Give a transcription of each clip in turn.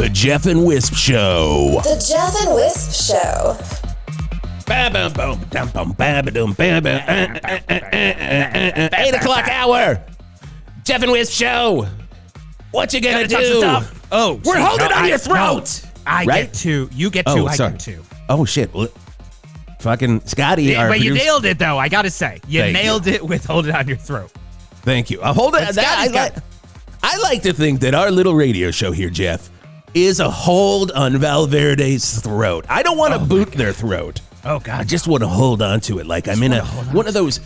The Geoff and Whisp Show. The Geoff and Whisp Show. 8 o'clock hour. Geoff and Whisp Show. What you gonna do? Oh, we're holding on your throat. I get two. You get two. I get two. Oh shit. Well, fucking Scotty. Yeah, but you nailed it though. I gotta say, you nailed it with hold it on your throat. Thank you. I'll hold it. I like to think that our little radio show here, Geoff, is a hold on Val Verde's throat. I don't want to boot their throat. Oh God! I just want to hold on to it like I'm in one of those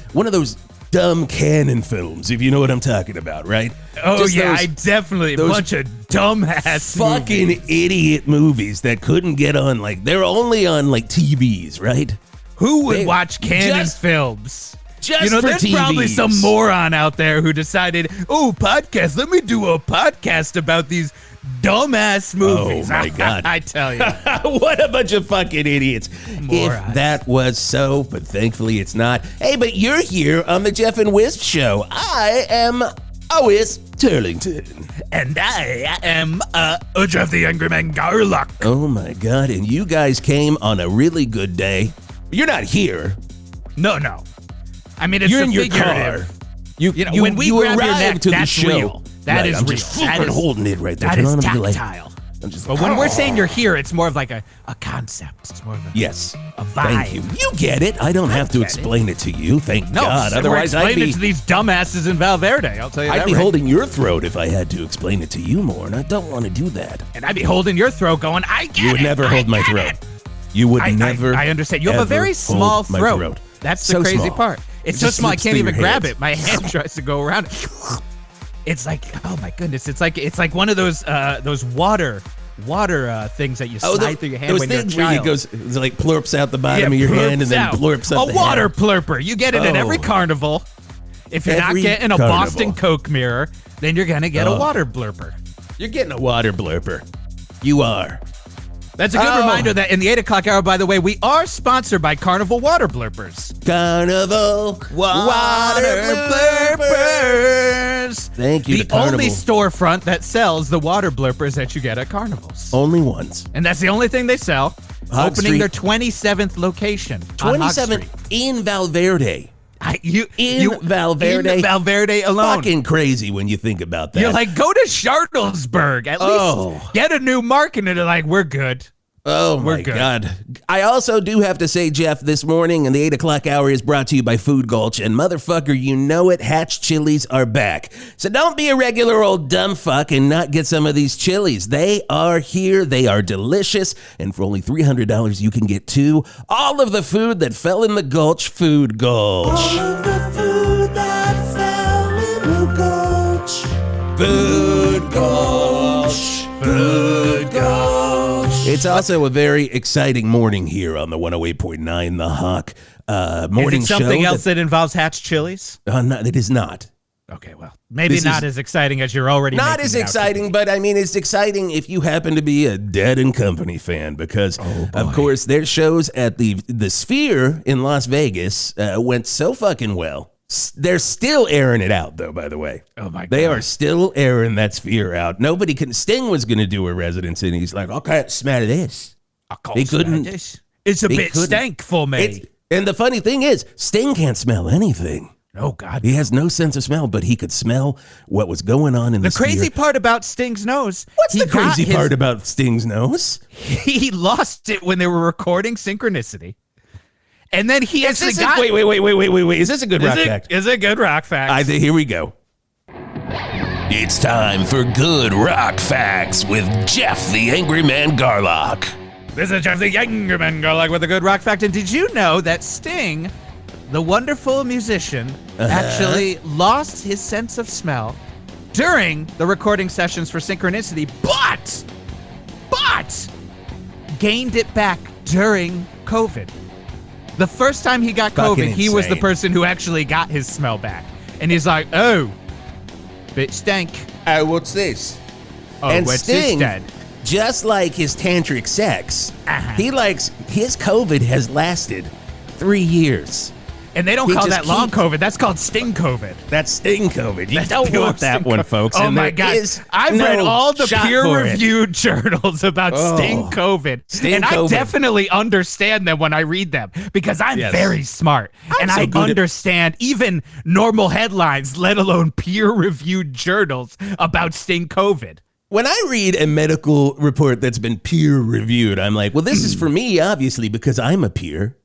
dumb canon films, if you know what I'm talking about, right? Oh just I definitely a bunch of dumbass fucking idiot movies that couldn't get on they're only on TVs, right? Who would watch canon films? Just there's TVs. Probably some moron out there who decided, podcast, let me do a podcast about these dumbass movies. Oh my God. I tell you. What a bunch of fucking idiots. Morons. If that was so, but thankfully it's not. Hey, but you're here on the Geoff and Whisp Show. I am Wisp Turlington. And I am Geoff the Angry Man Garlock. Oh my God, and you guys came on a really good day. You're not here. No. I mean, it's you're in your figurative. car. You when we grab your neck, to that's the show. real. That is I'm real. just fucking holding it right there. That is tactile. But when we're saying you're here, it's more of like a concept. It's more of a a vibe. Thank you. You get it. I don't have to explain it to you. Thank God. Otherwise, I'd be it to these dumbasses in Val Verde. I'll tell you that. I'd be holding your throat if I had to explain it to you more, and I don't want to do that. And I'd be holding your throat, going, "I get it." You would never hold my throat. You would never. I understand. You have a very small throat. That's the crazy part. It's so small I can't even grab it. My hand tries to go around it. It's like, oh my goodness! It's like one of those water things that you slide through your hand when you're a child. Those things where it like plurps out the bottom of your hand and then plurps up a water plurper. You get it at every carnival. If you're not getting a Boston Coke mirror, then you're gonna get a water blurper. You're getting a water blurper. You are. That's a good reminder that in the 8 o'clock hour, by the way, we are sponsored by Carnival Water Blurpers. Carnival Water Blurpers. Thank you. The only storefront that sells the water blurpers that you get at carnivals. Only ones. And that's the only thing they sell. Opening their 27th location. 27th in Val Verde. Val Verde. In Val Verde alone. Fucking crazy when you think about that. You're like, go to Charlottesburg. At least get a new market, and they're like, we're good. Oh, my God. I also do have to say, Geoff, this morning, and the 8 o'clock hour is brought to you by Food Gulch. And motherfucker, you know it, Hatch chilies are back. So don't be a regular old dumb fuck and not get some of these chilies. They are here. They are delicious. And for only $300, you can get all of the food that fell in the Gulch, Food Gulch. All of the food that fell in the Gulch. Food Gulch. Food Gulch. It's also a very exciting morning here on the 108.9 The Hawk morning show. Is it something else that involves Hatch chilies? No, it is not. Okay, well, maybe not as exciting as you're already not as exciting, but I mean, it's exciting if you happen to be a Dead and Company fan because, of course, their shows at the Sphere in Las Vegas went so fucking well. They're still airing it out, though, by the way. Oh, my God. They are still airing that Sphere out. Sting was going to do a residency, and he's like, I can't smell this. I can't smell this. It's a bit stank for me. And the funny thing is, Sting can't smell anything. Oh, God. He has no sense of smell, but he could smell what was going on in the Sphere. The crazy part about Sting's nose. What's the crazy part about Sting's nose? He lost it when they were recording Synchronicity. And then he actually got... Wait. Is this a good rock fact? Is it a good rock fact? Here we go. It's time for Good Rock Facts with Geoff the Angry Man Garlock. This is Geoff the Angry Man Garlock with a good rock fact. And did you know that Sting, the wonderful musician, actually lost his sense of smell during the recording sessions for Synchronicity, but gained it back during COVID. The first time he got COVID, he was the person who actually got his smell back. And he's like, oh, bit stank. Oh, what's this? Oh, and what's Sting, this then? Just like his tantric sex, he likes his COVID has lasted 3 years. And they don't call that long COVID. That's called sting COVID. That's sting COVID. You don't want that one, folks. Oh, my God. I've read all the peer-reviewed journals about sting COVID. I definitely understand them when I read them because I'm very smart. And I understand even normal headlines, let alone peer-reviewed journals about sting COVID. When I read a medical report that's been peer-reviewed, I'm like, well, this is for me, obviously, because I'm a peer.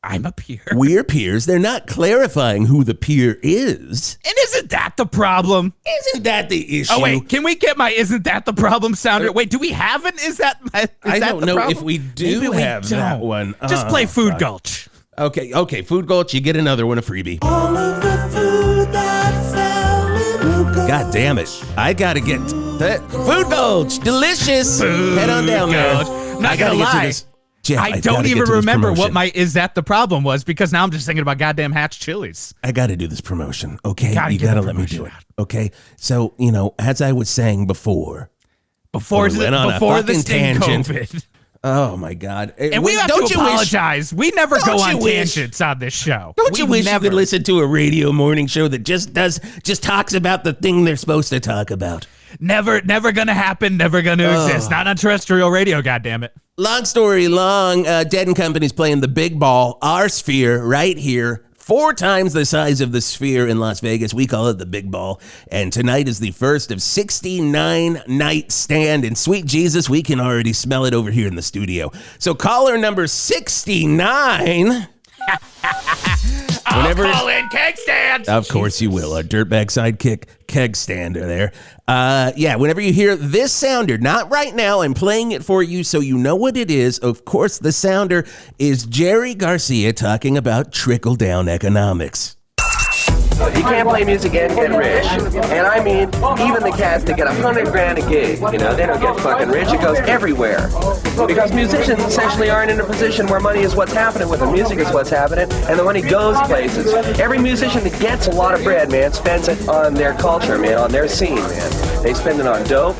I'm a peer. We're peers. They're not clarifying who the peer is. And isn't that the problem? Isn't that the issue? Oh, wait. Can we get my isn't that the problem sounder? Wait, do we have an I don't know if we do have that one. Just play Food Gulch. Okay, Food Gulch. You get another one, a freebie. All of the food that fell in the God damn it. I got to get that. Food Gulch. Delicious. Head on down there. Not going to lie. Jeff, I don't even remember what my is that the problem was because now I'm just thinking about goddamn Hatch chilies. I got to do this promotion, okay? You got to let me do it, okay? So, as I was saying before the sting COVID. Oh, my God. And we have to apologize. We never go on tangents on this show. Don't you wish you could listen to a radio morning show that just talks about the thing they're supposed to talk about? Never gonna happen, never gonna exist. Not on terrestrial radio, goddammit. Long story long, Dead & Company's playing the big ball, our sphere, right here. 4 times the size of the sphere in Las Vegas. We call it the big ball. And tonight is the first of 69 night stand. And sweet Jesus, we can already smell it over here in the studio. So caller number 69. I'll call in keg stand. Of course you will. A dirtbag sidekick keg stander there. Whenever you hear this sounder, not right now, I'm playing it for you so you know what it is. Of course, the sounder is Jerry Garcia talking about trickle-down economics. You can't play music and get rich. And I mean, even the cats that get $100,000 a gig, they don't get fucking rich. It goes everywhere. Because musicians essentially aren't in a position where money is what's happening with them. Music is what's happening, and the money goes places. Every musician that gets a lot of bread, man, spends it on their culture, man, on their scene, man. They spend it on dope.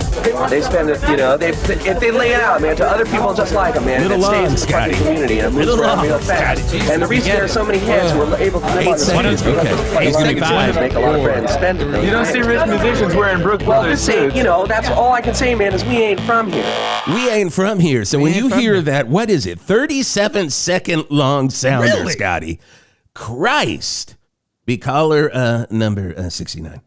They spend it, if they lay it out, man, to other people just like them, man. It stays in the fucking community and it moves around real fast. And the reason there are so many hits who are able to live on this music is because make a lot of bread and spend it. You don't see rich musicians wearing Brooks Brothers suits. That's all I can say, man, is we ain't from here. We ain't from here. So when you hear that, what is it? 37-second long sounder, really? Scotty. Christ. Be caller number 69.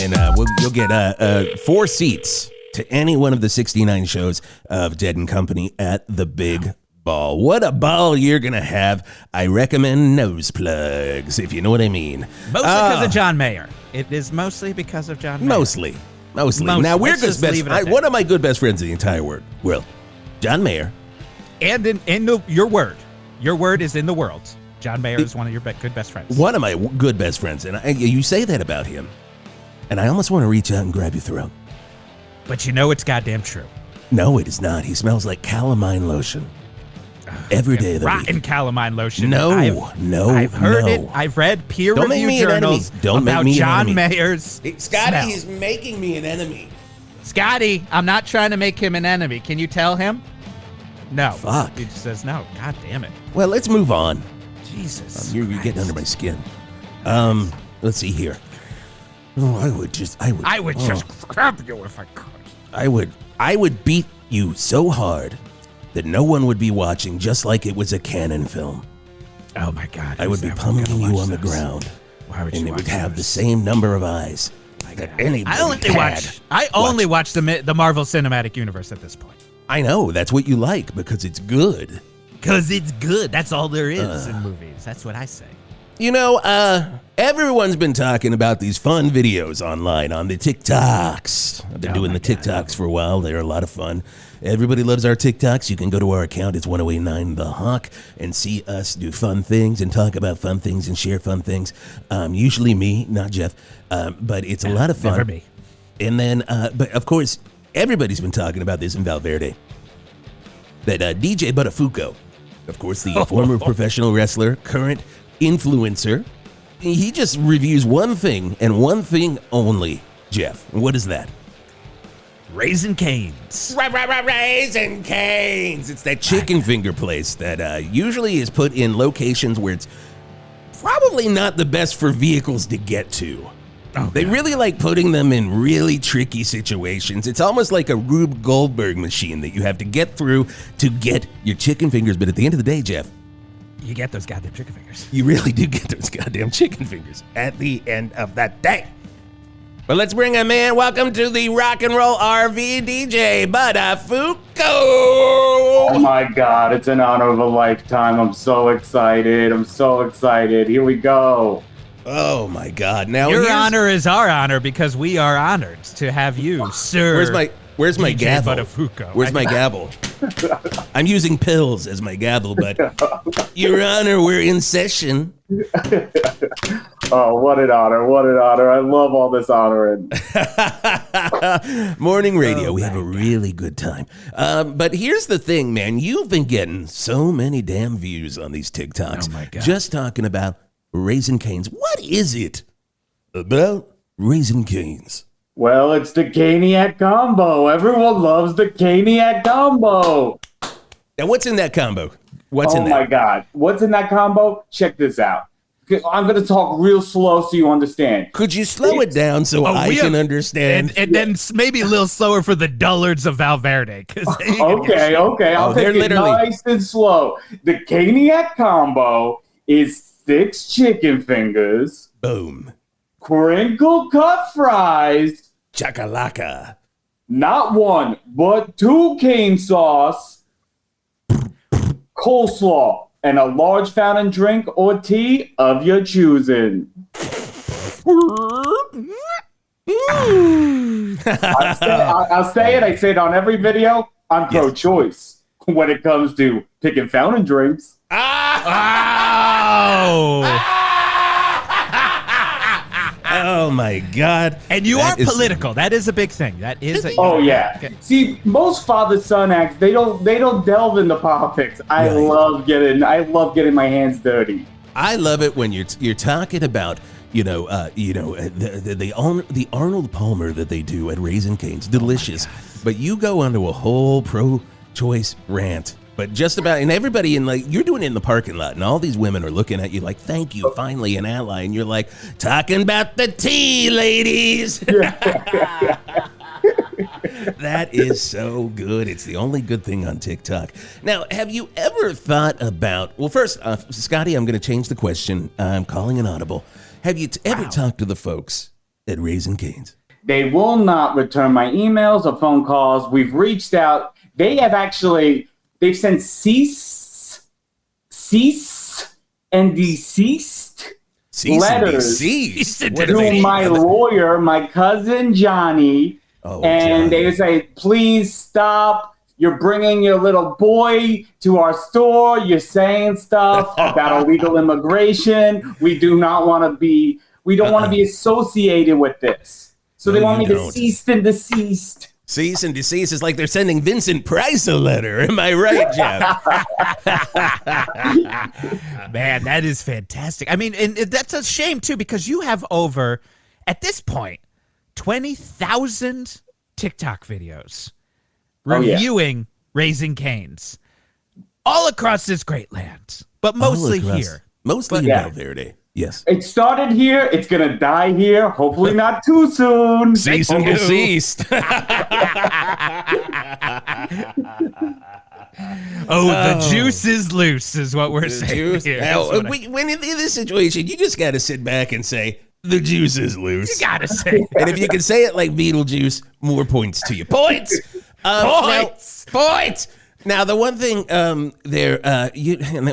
And you'll get 4 seats to any one of the 69 shows of Dead & Company at the Big Ball. What a ball you're going to have. I recommend nose plugs, if you know what I mean. Mostly because of John Mayer. It is mostly because of John Mayer. Mostly. Now, we're good best. One of my good best friends in the entire world, John Mayer. And in your word. Your word is in the world. John Mayer is one of your good best friends. One of my good best friends. And you say that about him. And I almost want to reach out and grab your throat. But you know it's goddamn true. No, it is not. He smells like calamine lotion. Every day of the rotten week. calamine lotion. No. I've heard it. I've read peer-reviewed journals about John Mayer's Scotty, smell. he's making me an enemy. Scotty, I'm not trying to make him an enemy. Can you tell him? No. Fuck. He just says no. God damn it. Well, let's move on. Jesus. You're getting under my skin. Let's see here. Oh, I would just grab you if I could. I would beat you so hard that no one would be watching, just like it was a Canon film. Oh my God! I would be pummeling you on the ground. Why would you? And it would have the same number of eyes that anybody had. I only watch the Marvel Cinematic Universe at this point. I know that's what you like because it's good. Because it's good. That's all there is in movies. That's what I say. Everyone's been talking about these fun videos online on the TikToks. I've been doing the TikToks for a while. They're a lot of fun. Everybody loves our TikToks. You can go to our account. It's 1089 The Hawk and see us do fun things and talk about fun things and share fun things. Usually me, not Jeff, but it's a lot of fun. Never me. And then, but of course, everybody's been talking about this in Val Verde. That DJ Buttafuoco, of course, the former professional wrestler, current influencer, he just reviews one thing and one thing only, Jeff. What is that? Raising Cane's. Raising Cane's. It's that chicken finger place that usually is put in locations where it's probably not the best for vehicles to get to. Oh, they really like putting them in really tricky situations. It's almost like a Rube Goldberg machine that you have to get through to get your chicken fingers. But at the end of the day, Geoff, you get those goddamn chicken fingers. You really do get those goddamn chicken fingers at the end of that day. But let's bring him in. Welcome to the Rock and Roll RV, DJ Buttafuoco. Oh my God, it's an honor of a lifetime. I'm so excited. Here we go. Oh my God! Now your honor is our honor because we are honored to have you, sir. Where's my DJ gavel? Buttafuoco. Where's my gavel? I'm using pills as my gavel, but Your Honor, we're in session. Oh, what an honor! I love all this honoring. Morning radio, we have a really good time. But here's the thing, man. You've been getting so many damn views on these TikToks. Oh my God! Just talking about Raising Cane's. What is it about Raising Cane's? Well, it's the Caniac combo. Everyone loves the Caniac combo. Now, what's in that combo? What's in that? Oh my God. What's in that combo? Check this out. I'm going to talk real slow so you understand. Could you slow it down so I can understand? And then maybe a little slower for the dullards of Val Verde. Okay. I'll take it nice and slow. The Caniac combo is 6 chicken fingers. Boom. Crinkle cut fries. Chakalaka. Not 1, but 2 cane sauce. Coleslaw. And a large fountain drink or tea of your choosing. I'll say it. I say it on every video. I'm pro-choice when it comes to picking fountain drinks. Oh my God! And you are political. That is a big thing. That is. Yeah. Okay. See, most father-son acts they don't delve into politics. I love getting my hands dirty. I love it when you're talking about the Arnold Palmer that they do at Raising Cane's, delicious. But you go onto a whole pro-choice rant. But just about, and everybody you're doing it in the parking lot, and all these women are looking at you like, thank you, finally an ally. And you're like, talking about the tea, ladies. That is so good. It's the only good thing on TikTok. Now, have you ever thought about, well, first, Scotty, I'm going to change the question. I'm calling an audible. Have you ever talked to the folks at Raising Cane's? They will not return my emails or phone calls. We've reached out. They've sent cease and deceased letters to my lawyer, my cousin Johnny, and they say, please stop. You're bringing your little boy to our store. You're saying stuff about illegal immigration. We don't want to be associated with this. So they want me to cease and desist. Cease and desist is like they're sending Vincent Price a letter. Am I right, Geoff? Man, that is fantastic. I mean, and that's a shame, too, because you have over, at this point, 20,000 TikTok videos reviewing Raising Cane's all across this great land, but mostly here. Mostly in Val Verde. Yes. It started here. It's going to die here. Hopefully not too soon. Cease and desist. The juice is loose is what we're saying here. Now, when in this situation, you just got to sit back and say, the juice is loose. You got to say that. And if you can say it like Beetlejuice, more points to you. Points! Points! Now, the one thing and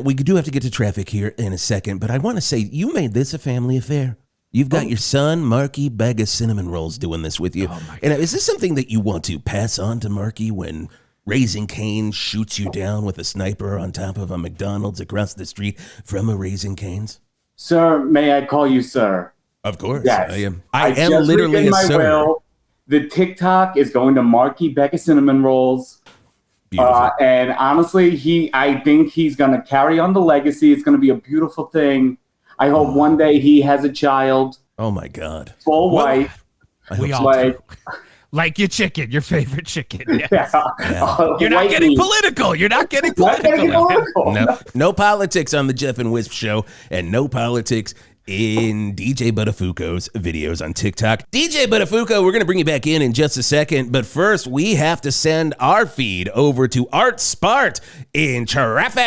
we do have to get to traffic here in a second, but I want to say you made this a family affair. You've got your son, Marky, bag of cinnamon rolls doing this with you. And is this something that you want to pass on to Marky when Raising Cane's shoots you down with a sniper on top of a McDonald's across the street from a Raising Cane's? Sir, may I call you sir? Of course. Yes. I am literally a sir. The TikTok is going to Marky, bag of cinnamon rolls. And honestly, I think he's going to carry on the legacy. It's going to be a beautiful thing. I hope one day he has a child. Oh my God. Full wife. We all do. Like your chicken, your favorite chicken. Yes. Yeah. You're not getting political. You're not getting political. No politics on the Geoff and Whisp show, and no politics in DJ Buttafuoco's videos on TikTok. DJ Buttafuoco, we're going to bring you back in just a second, but first we have to send our feed over to Art Spart in traffic.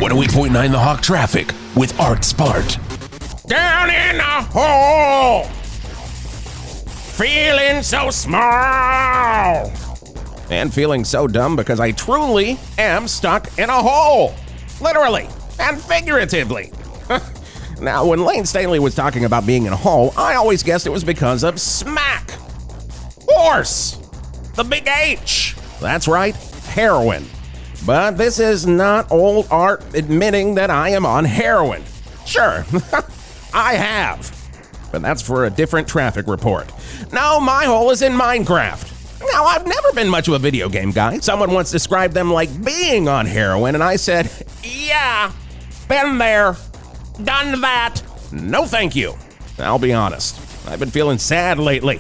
108.9 The Hawk traffic with Art Spart. Down in a hole, feeling so small, and feeling so dumb because I truly am stuck in a hole, literally and figuratively. Now, when Lane Staley was talking about being in a hole, I always guessed it was because of smack. Horse. The big H. That's right, heroin. But this is not old Art admitting that I am on heroin. Sure, I have. But that's for a different traffic report. No, my hole is in Minecraft. Now, I've never been much of a video game guy. Someone once described them like being on heroin, and I said, yeah, been there. Done that. No, thank you. I'll be honest. I've been feeling sad lately.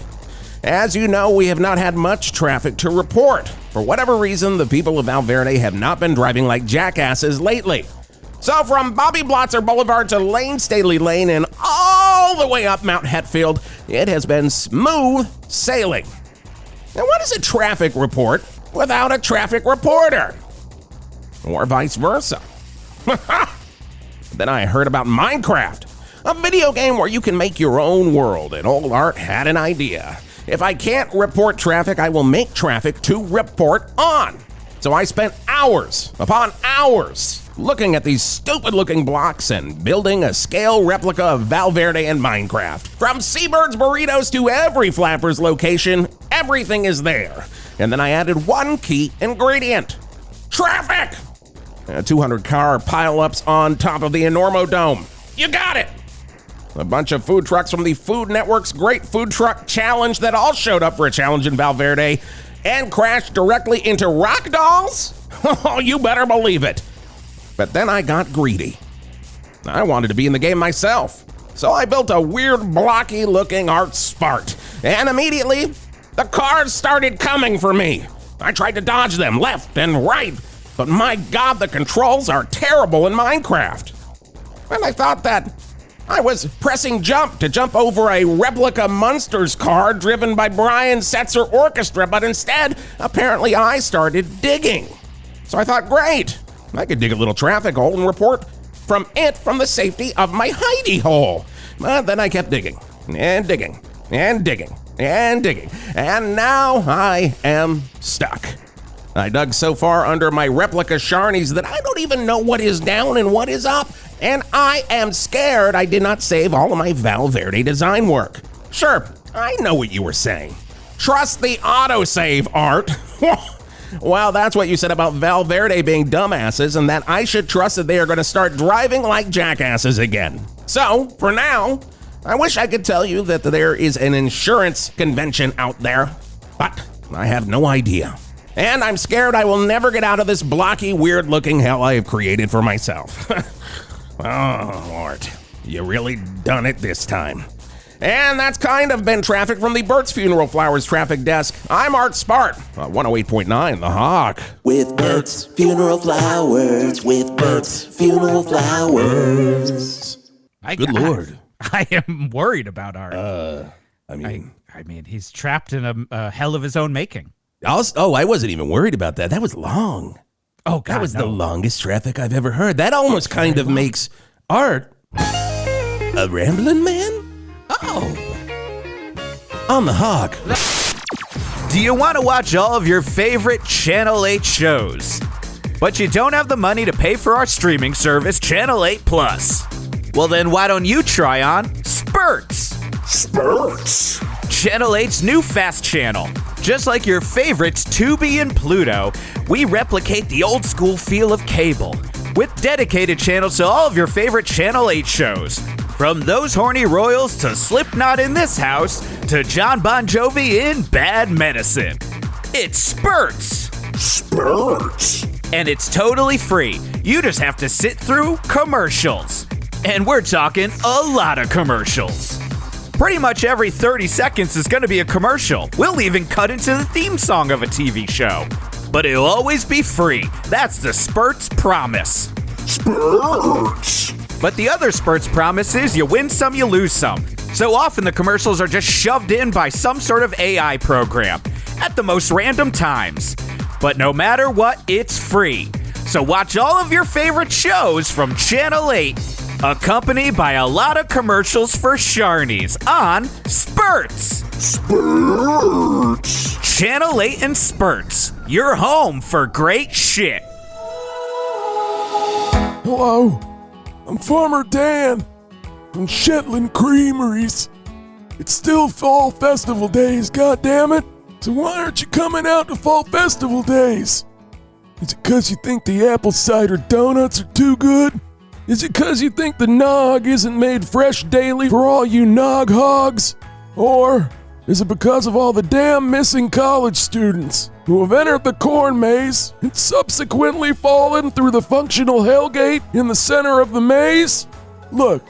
As you know, we have not had much traffic to report. For whatever reason, the people of Val Verde have not been driving like jackasses lately. So from Bobby Blotzer Boulevard to Lane Staley Lane and all the way up Mount Hetfield, it has been smooth sailing. Now, what is a traffic report without a traffic reporter? Or vice versa. Then I heard about Minecraft, a video game where you can make your own world, and old Art had an idea. If I can't report traffic, I will make traffic to report on. So I spent hours upon hours looking at these stupid-looking blocks and building a scale replica of Val Verde and Minecraft. From Seabird's Burritos to every Flapper's location, everything is there. And then I added one key ingredient: traffic! 200 car pileups on top of the Enormo Dome. You got it! A bunch of food trucks from the Food Network's Great Food Truck Challenge that all showed up for a challenge in Val Verde and crashed directly into rock dolls? Oh, you better believe it. But then I got greedy. I wanted to be in the game myself. So I built a weird blocky looking Art Spart. And immediately, the cars started coming for me. I tried to dodge them left and right. But my God, the controls are terrible in Minecraft. And I thought that I was pressing jump to jump over a replica Munsters car driven by Brian Setzer Orchestra, but instead, apparently I started digging. So I thought, great, I could dig a little traffic hole and report from the safety of my hidey hole. But then I kept digging and digging and digging and digging, and now I am stuck. I dug so far under my replica Sharnies that I don't even know what is down and what is up, and I am scared I did not save all of my Val Verde design work. Sure, I know what you were saying. Trust the autosave, Art. Well, that's what you said about Val Verde being dumbasses and that I should trust that they are going to start driving like jackasses again. So, for now, I wish I could tell you that there is an insurance convention out there, but I have no idea. And I'm scared I will never get out of this blocky, weird-looking hell I have created for myself. Oh, Art, you really done it this time. And that's kind of been traffic from the Bert's Funeral Flowers traffic desk. I'm Art Spart, 108.9 The Hawk. With Bert's Funeral Flowers, with Bert's Funeral Flowers. Good Lord. I am worried about Art. I mean, he's trapped in a hell of his own making. I wasn't even worried about that. That was long. Oh, God, that was the longest traffic I've ever heard. That almost kind of makes Art a rambling man? Oh. On The Hawk. Do you want to watch all of your favorite Channel 8 shows, but you don't have the money to pay for our streaming service, Channel 8 Plus? Well, then why don't you try on Spurts? Spurts. Channel 8's new fast channel. Just like your favorites Tubi and Pluto, we replicate the old school feel of cable with dedicated channels to all of your favorite Channel 8 shows. From Those Horny Royals to Slipknot in This House to John Bon Jovi in Bad Medicine. It's Spurts. Spurts. And it's totally free. You just have to sit through commercials. And we're talking a lot of commercials. Pretty much every 30 seconds is going to be a commercial. We'll even cut into the theme song of a TV show. But it'll always be free. That's the Spurt's promise. Spurts! But the other Spurt's promise is you win some, you lose some. So often the commercials are just shoved in by some sort of AI program at the most random times. But no matter what, it's free. So watch all of your favorite shows from Channel 8, accompanied by a lot of commercials for Sharnies on Spurts. Spurts! Channel 8 and Spurts, your home for great shit. Hello, I'm Farmer Dan from Shetland Creameries. It's still Fall Festival Days, goddammit. So why aren't you coming out to Fall Festival Days? Is it 'cause you think the apple cider donuts are too good? Is it 'cause you think the nog isn't made fresh daily for all you nog hogs? Or is it because of all the damn missing college students who have entered the corn maze and subsequently fallen through the functional hellgate in the center of the maze? Look,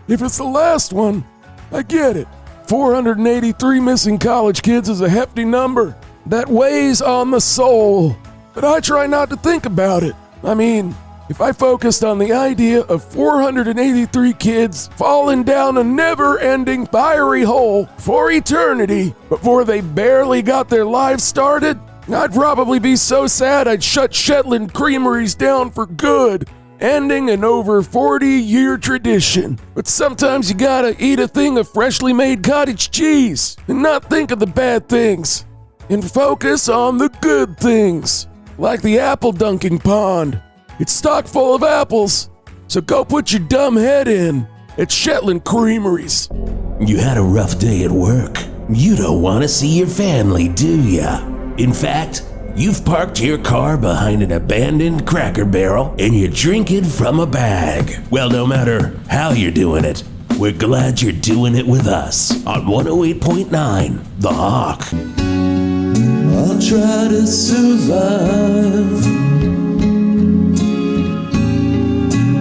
if it's the last one, I get it. 483 missing college kids is a hefty number. That weighs on the soul. But I try not to think about it. I mean, if I focused on the idea of 483 kids falling down a never-ending fiery hole for eternity before they barely got their lives started, I'd probably be so sad I'd shut Shetland Creameries down for good, ending an over 40-year tradition. But sometimes you gotta eat a thing of freshly made cottage cheese and not think of the bad things, and focus on the good things, like the apple dunking pond. It's stocked full of apples, so go put your dumb head in at Shetland Creameries. You had a rough day at work. You don't want to see your family, do ya? In fact, you've parked your car behind an abandoned Cracker Barrel and you're drinking from a bag. Well, no matter how you're doing it, we're glad you're doing it with us on 108.9 The Hawk. I'll try to survive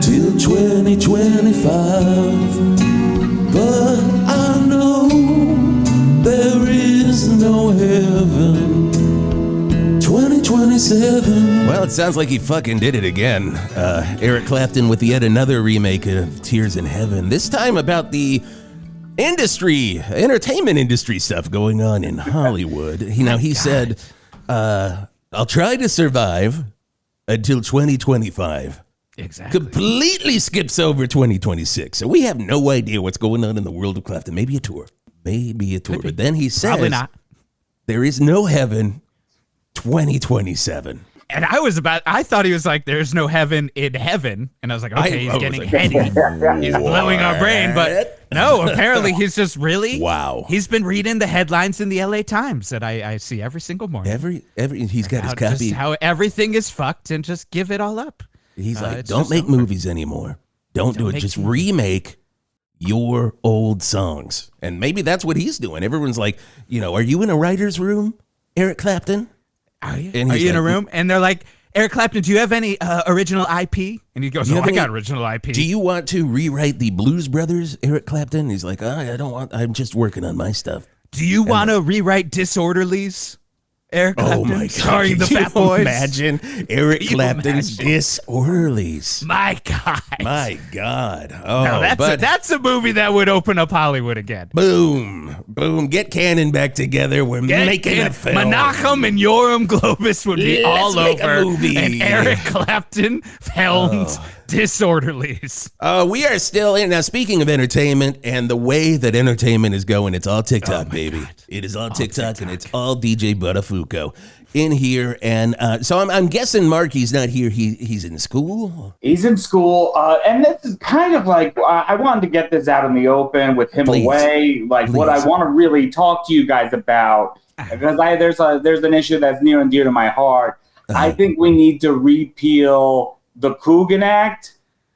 till 2025, but I know there is no heaven. 2027. Well, it sounds like he fucking did it again. Eric Clapton with yet another remake of Tears in Heaven. This time about the entertainment industry stuff going on in Hollywood. He said, I'll try to survive until 2025. Exactly. Completely skips over 2026. So we have no idea what's going on in the world of Clapton. Maybe a tour. But then he says, probably not. There is no heaven 2027. And I thought he was like, there's no heaven in heaven. And I was like, okay, he's getting heady. He's blowing our brain. But no, apparently he's just really. Wow. He's been reading the headlines in the LA Times that I see every single morning. He's got his copy. Just how everything is fucked and just give it all up. He's like, don't make movies anymore. Don't do it. Just remake your old songs. And maybe that's what he's doing. Everyone's like, are you in a writer's room, Eric Clapton? Are you in a room? And they're like, Eric Clapton, do you have any original IP? And he goes, I got original IP. Do you want to rewrite the Blues Brothers, Eric Clapton? He's like, I don't want, I'm just working on my stuff. Do you want to rewrite Disorderlies? Eric Clapton, oh my God. starring the Fat Boys. Imagine Eric Clapton's Disorderlies. My God. Oh, now that's a movie that would open up Hollywood again. Boom. Get Cannon back together. We're making a film. Menachem and Yoram Globus would be all over. And Eric Clapton helmed Disorderlies. We are still in. Now, speaking of entertainment and the way that entertainment is going, it's all TikTok, baby. God. It is all TikTok, and it's all DJ Buttafuoco in here. And so I'm guessing Marky's not here. He's in school? He's in school. And this is kind of like, I wanted to get this out in the open with him away. Like, what I want to really talk to you guys about, because there's an issue that's near and dear to my heart. I think we need to repeal the Coogan Act.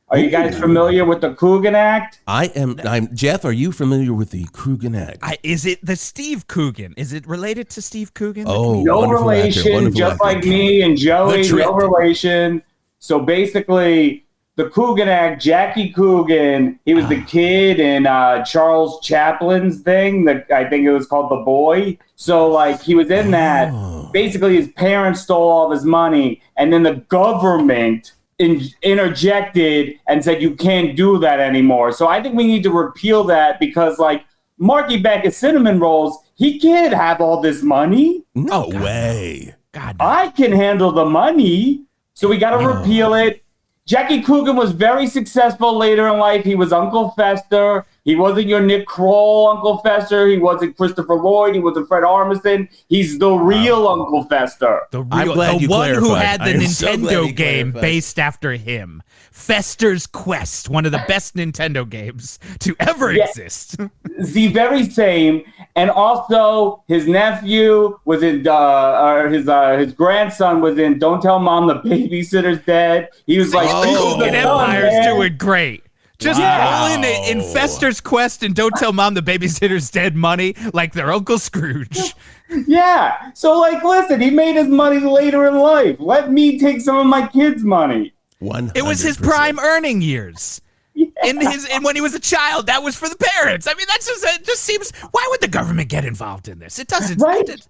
Are you guys familiar with the Coogan Act? I'm Jeff, are you familiar with the Coogan Act? Is it the Steve Coogan? Is it related to Steve Coogan? Oh, no relation, just like me and Joey, no relation. So basically, the Coogan act, Jackie Coogan. He was the kid in Charles Chaplin's thing. That I think it was called The Boy. So like he was in that. Basically, his parents stole all of his money, and then the government interjected and said you can't do that anymore. So I think we need to repeal that because like Marky back at Cinnamon Rolls, he can't have all this money. No way. God, I can handle the money. So we got to repeal it. Jackie Coogan was very successful later in life. He was Uncle Fester. He wasn't your Nick Kroll Uncle Fester. He wasn't Christopher Lloyd. He wasn't Fred Armisen. He's the real Uncle Fester. The glad you one who clarified. had the I am so glad Nintendo you game clarified. based after him. Fester's Quest, one of the best Nintendo games to ever exist. The very same. And also, his nephew was in, his grandson was in Don't Tell Mom the Babysitter's Dead. He was like, Coogan Empire's doing great. Just all in Fester's Quest and Don't Tell Mom the Babysitter's Dead money like their Uncle Scrooge. Yeah. So, like, listen, he made his money later in life. Let me take some of my kids' money. 100%. It was his prime earning years. And when he was a child, that was for the parents. I mean, that's just it just seems. Why would the government get involved in this? It doesn't. Right. Just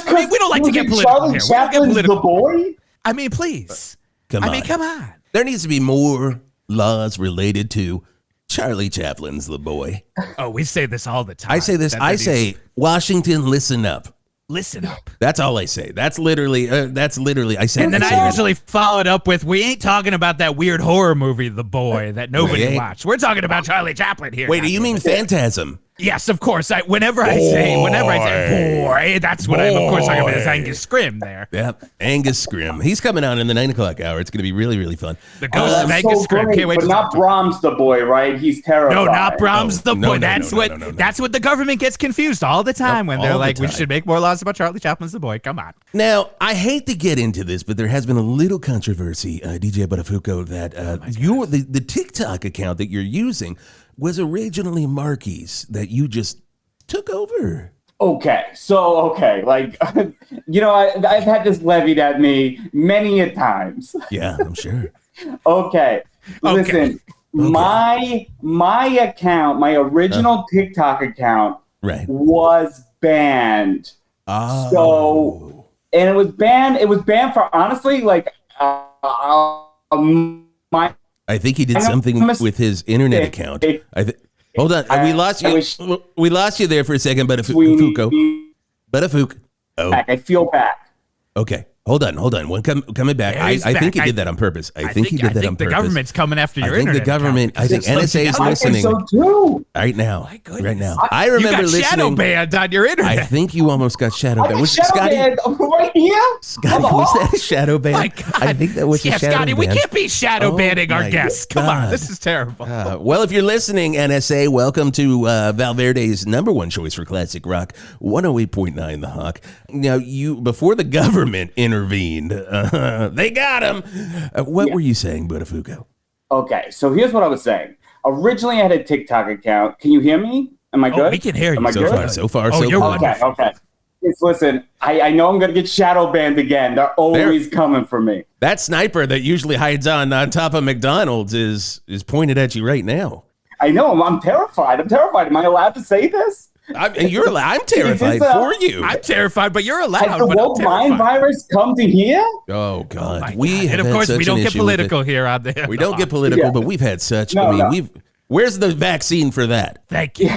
I mean, we don't like to get political here. We don't get political. The boy. I mean, please. Come on. There needs to be more laws related to Charlie Chaplin's The Boy. Oh, we say this all the time. I say this. I say, Washington, listen up. Listen up. That's all I say. That's literally. I say. And then I usually follow it up with, "We ain't talking about that weird horror movie, The Boy, that nobody watched. We're talking about Charlie Chaplin here." Wait, do you mean Phantasm? Yes, of course. Whenever I say boy, that's what I'm of course talking about. Is Angus Scrimm there? Yep, Angus Scrimm. He's coming out in the 9 o'clock hour. It's going to be really, really fun. The ghost of Angus Scrimm. Can't wait. But not Brahms the Boy, right? He's terrified. No, not Brahms the Boy. No, That's what the government gets confused all the time when they're all like, the "We time. should make more laws about Charlie Chaplin's The Boy." Come on. Now, I hate to get into this, but there has been a little controversy, DJ Buttafuoco, that the TikTok account that you're using was originally Marky's that you just took over. Okay, like, I've had this levied at me many a times. Yeah, I'm sure. Okay, listen, my account, my original TikTok account, was banned. Oh. So, and it was banned for honestly, like, my. I think he did something with his internet account. Hold on, we lost you. We lost you there for a second, Buttafuoco. Oh, I feel back. Okay. Hold on. Coming back. I think he did that on purpose. I think he did that on purpose. The government's coming after your internet. I think NSA is listening. I think so too. Right now. My goodness. Right now. I remember you got shadow banned on your internet. I think you almost got shadow banned. Was shadow Scotty banned right here? Scotty, was that a shadow ban? My God. I think that was a shadow Scotty, ban. we can't be shadow banning our my guests. Come God. on, this is terrible. Well, if you're listening, NSA, welcome to Val Verde's number one choice for classic rock, 108.9 The Hawk. Now, before the government intervened, they got him. What were you saying, Buttafuoco? Okay, so here's what I was saying. Originally, I had a TikTok account. Can you hear me? Am I good? We can hear you. Am I good? So far, you're good. wonderful. Okay. Listen, I know I'm going to get shadow banned again. They're always coming for me. That sniper that usually hides on top of McDonald's is pointed at you right now. I know. I'm terrified. Am I allowed to say this? I'm terrified for you. I'm terrified, but you're allowed. Has the woke mind virus come to here? Oh God, and of course we don't get political here on there. We don't get political, but we've had such. Where's the vaccine for that? Thank you.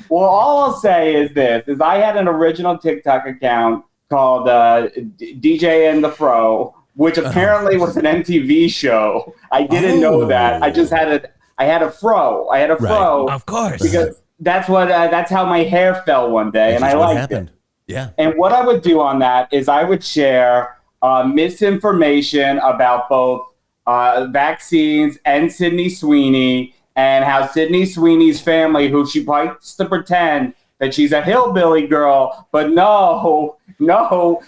Well, all I'll say is this: I had an original TikTok account called DJ and the Fro, which apparently was an MTV show. I didn't know that. I just had I had a fro. Right. Of course. Because that's how my hair fell one day, and I liked it. Yeah. And what I would do on that is I would share misinformation about both vaccines and Sydney Sweeney, and how Sydney Sweeney's family, who she likes to pretend that she's a hillbilly girl, but no,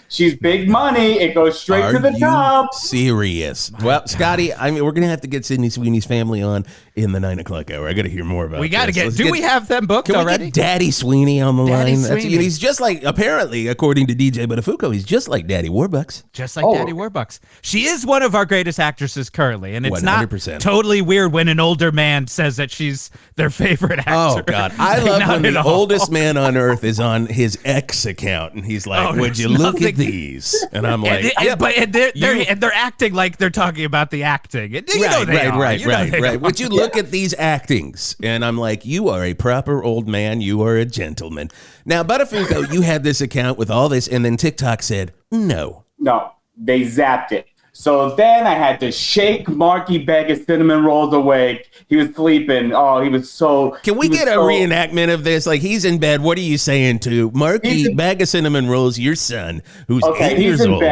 she's big money. It goes straight to the top. Serious? Well, Scotty, I mean, we're gonna have to get Sydney Sweeney's family on in the 9 o'clock hour. I got to hear more about. We got to get. Do we have them booked already? Can we get Daddy Sweeney on the Daddy line? Sweeney. He's just like, apparently, according to DJ Buttafuoco, he's just like Daddy Warbucks. Just like Daddy Warbucks. She is one of our greatest actresses currently, and it's 100%. not totally weird when an older man says that she's their favorite actor. Oh God, I love when the oldest man on earth is on his X account, and he's like, "Would you look at these?" And I'm like, they're acting like they're talking about the acting. Right. Would you look at these actings? And I'm like, you are a proper old man. You are a gentleman. Now, Buttafuoco, you had this account with all this, and then TikTok said no. No, they zapped it. So then I had to shake Marky Bag of Cinnamon Rolls awake. He was sleeping. Oh, he was so... Can we get a reenactment of this? Like, he's in bed. What are you saying to Marky Bag of Cinnamon Rolls, your son, who's 8 years old?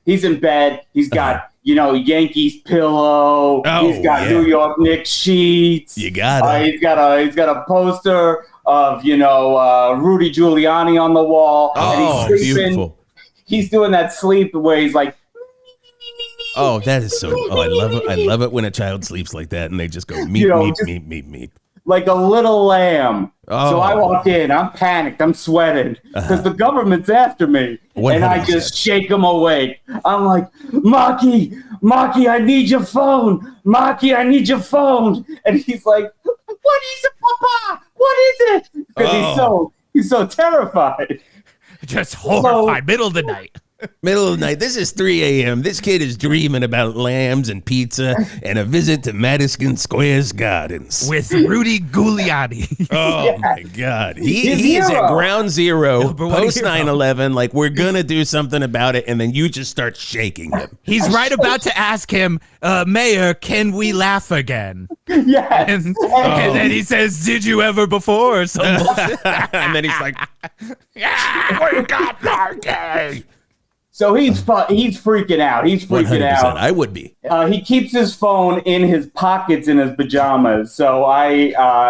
He's in bed. He's got, Yankees pillow. He's got New York Knicks sheets. You got it. He's got a poster of, Rudy Giuliani on the wall. Oh, and he's sleeping. Beautiful. He's doing that sleep where he's like... Oh, that is so... Oh, I love it. I love it when a child sleeps like that and they just go meep. Like a little lamb. Oh. So I walk in. I'm panicked. I'm sweating because the government's after me. 100%. And I just shake him awake. I'm like, Maki, I need your phone. Maki, I need your phone. And he's like, what is it, Papa? What is it? Because he's so terrified. Just horrified. Middle of the night. This is 3 a.m. This kid is dreaming about lambs and pizza and a visit to Madison Square Gardens. With Rudy Giuliani. Oh, my God. He is at ground zero, post 9/11. Like, we're going to do something about it, and then you just start shaking him. He's right about to ask him, Mayor, can we laugh again? Yes. And then he says, did you ever before? Or some bullshit. And then he's like, yeah, we got Marky. So he's freaking out. He's freaking 100%. out. I would be. He keeps his phone in his pockets in his pajamas. So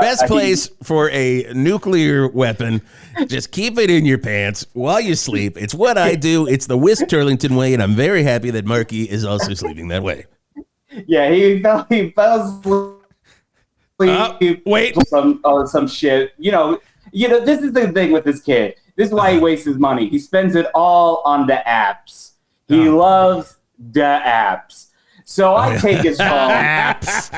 best place for a nuclear weapon. Just keep it in your pants while you sleep. It's what I do. It's the Wisp Turlington way, and I'm very happy that Marky is also sleeping that way. Yeah, he fell asleep. Wait. Some shit. This is the thing with this kid. This is why he wastes his money. He spends it all on the apps. He loves the apps. So I take his phone. Apps.